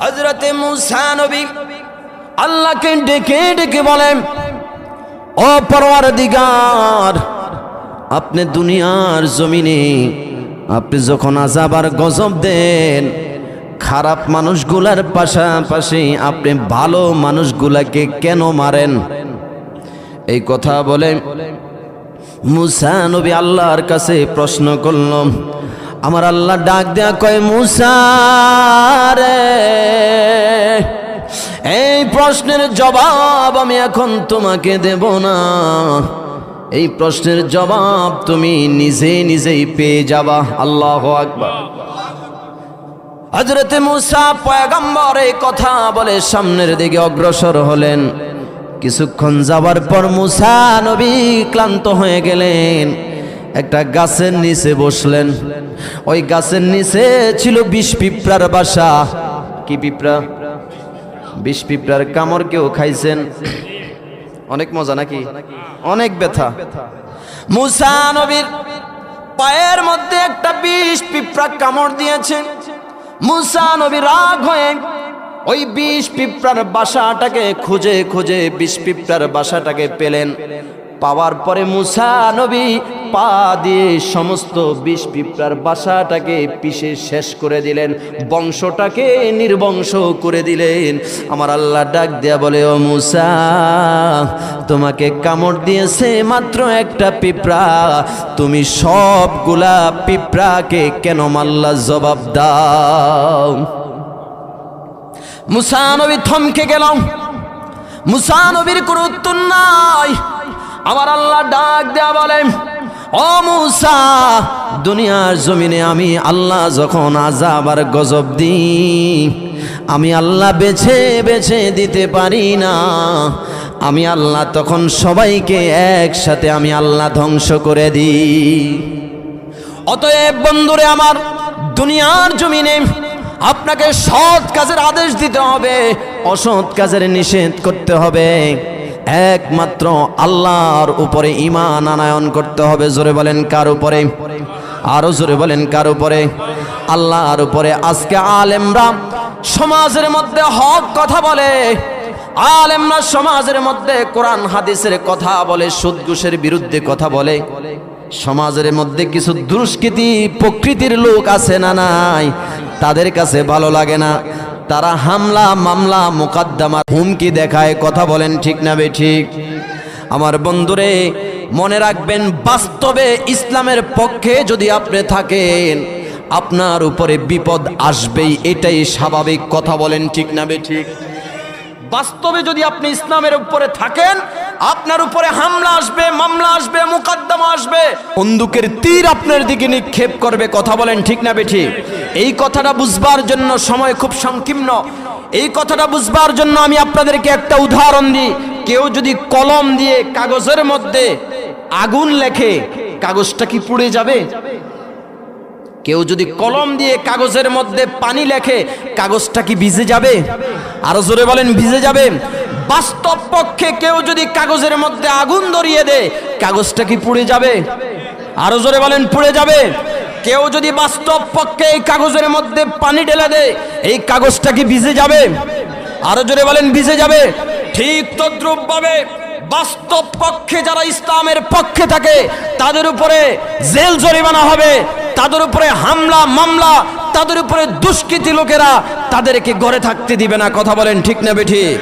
হযরতে মুসা নবী আল্লাহকে ডেকে ডেকে বলেন, ও পরওয়ারদিগার, আপনি দুনিয়ার জমিনে আপনি যখন আযাব আর গজব দেন, খারাপ মানুষগুলার পাশাপাশি আপনি ভালো মানুষগুলাকে কেন মারেন? এই কথা বলে মুসা নবী আল্লাহর কাছে প্রশ্ন করল। আমার আল্লাহ ডাক দেয়া কয়, মুসা রে, এই প্রশ্নের জবাব আমি এখন তোমাকে দেব না, এই প্রশ্নের জবাব তুমি নিজে নিজেই পেয়ে যাবা। আল্লাহু আকবার। হযরতে মুসা পয়গম্বর এই কথা বলে সামনের দিকে অগ্রসর হলেন। কিছুক্ষণ যাবার পর মুসা নবী ক্লান্ত হয়ে গেলেন, একটা গাছের নিচে বসলেন। ওই গাছের নিচে ছিল বিষ পিঁপড়ার বাসা। কি পিঁপড়া? বিষ পিঁপড়ার কামড় কেউ খাইছেন? অনেক মজা নাকি? অনেক ব্যথা। মুসা নবীর পায়ের মধ্যে একটা বিষ পিঁপড়া কামড় দিয়েছে। মুসা নবী রাগ হয়ে ওই বিষ পিঁপড়ার বাসাটাকে খুঁজে খুঁজে বিষ পিঁপড়ার বাসাটাকে পেলেন। পাওয়ার পরে মুসা নবী পা দিয়ে সমস্ত বিষ পিঁপড়ার বাসাটাকে পিষে শেষ করে দিলেন, বংশটাকে নির্বংশ করে দিলেন। আমার আল্লাহ ডাক দেয়া বলে, ও মুসা, তোমাকে কামড় দিয়েছে মাত্র একটা পিঁপড়া, তুমি সবগুলা পিঁপড়াকে কেন মারলা? জবাব দাও। মুসা নবী থমকে গেল। মুসা নবীর কোনো উত্তর নাই। আমার আল্লাহ ডাক দেয়া বলেন, ও মুসা, দুনিয়ার জমিনে আমি আল্লাহ যখন আযাব আর গজব দিই, আমি আল্লাহ বেছে বেছে দিতে পারি না। আমি আল্লাহ তখন সবাইকে একসাথে আমি আল্লাহ ধ্বংস করে দিই। অতএব বন্ধুরে আমার, দুনিয়ার জমিনে আপনাকে সৎ কাজের আদেশ দিতে হবে, অসৎ কাজের নিষেধ করতে হবে। একমাত্র আল্লাহর উপরে ঈমান আনয়ন করতে হবে। জোরে বলেন কার উপরে? আরো জোরে বলেন কার উপরে? আল্লাহর উপরে। আজকে আলেমরা সমাজের মধ্যে হক কথা বলে, আলেমরা সমাজের মধ্যে কোরআন হাদিসের কথা বলে, সুদ ঘুষের বিরুদ্ধে কথা বলে। সমাজের মধ্যে কিছু দুষ্কৃতী প্রকৃতির লোক আছে না নাই? তাদের কাছে ভালো লাগে না, তারা হামলা মামলা মোকদ্দমা হুমকি দেখায়। কথা বলেন ঠিক না বেঠিক? আমার বন্ধুরে মনে রাখবেন, বাস্তবে ইসলামের পক্ষে যদি আপনি থাকেন, আপনার উপরে বিপদ আসবেই, এটাই স্বাভাবিক। কথা বলেন ঠিক না বেঠিক? বাস্তবে যদি আপনি ইসলামের উপরে থাকেন, আপনার উপরে হামলা আসবে, মামলা আসবে, মোকদ্দমা আসবে, বন্দুকের তীর আপনার দিকে নিক্ষেপ করবে। কথা বলেন ঠিক না বেঠিক? এই কথাটা বুঝবার জন্য সময় খুব সংকীর্ণ। এই কথাটা বুঝবার জন্য আমি আপনাদেরকে একটা উদাহরণ দিই। কেউ যদি কলম দিয়ে কাগজের মধ্যে আগুন লেখে, কাগজটা কি পুড়ে যাবে? কেউ যদি কলম দিয়ে কাগজের মধ্যে পানি লেখে, কাগজটা কি ভিজে যাবে? আরো জোরে বলেন, ভিজে যাবে। বাস্তব পক্ষে কেউ যদি কাগজের মধ্যে আগুন ধরিয়ে দেয়, কাগজটা কি পুড়ে যাবে? আরো জোরে বলেন, পুড়ে যাবে। কেউ যদি বাস্তব পক্ষে এই কাগজের মধ্যে পানি ঢেলে দেয়, এই কাগজটা কি ভিজে যাবে? আরো জোরে বলেন, ভিজে যাবে। ঠিক তদ্রূপ ভাবে বাস্তব পক্ষে যারা ইসলামের পক্ষে থাকে, তাদের উপরে জেল জরিমানা হবে, তাদের উপরে হামলা মামলা, তাদের উপরে দুষ্কৃতী লোকেরা তাদেরকে ঘরে থাকতে দিবে না। কথা বলেন ঠিক না বেঠিক?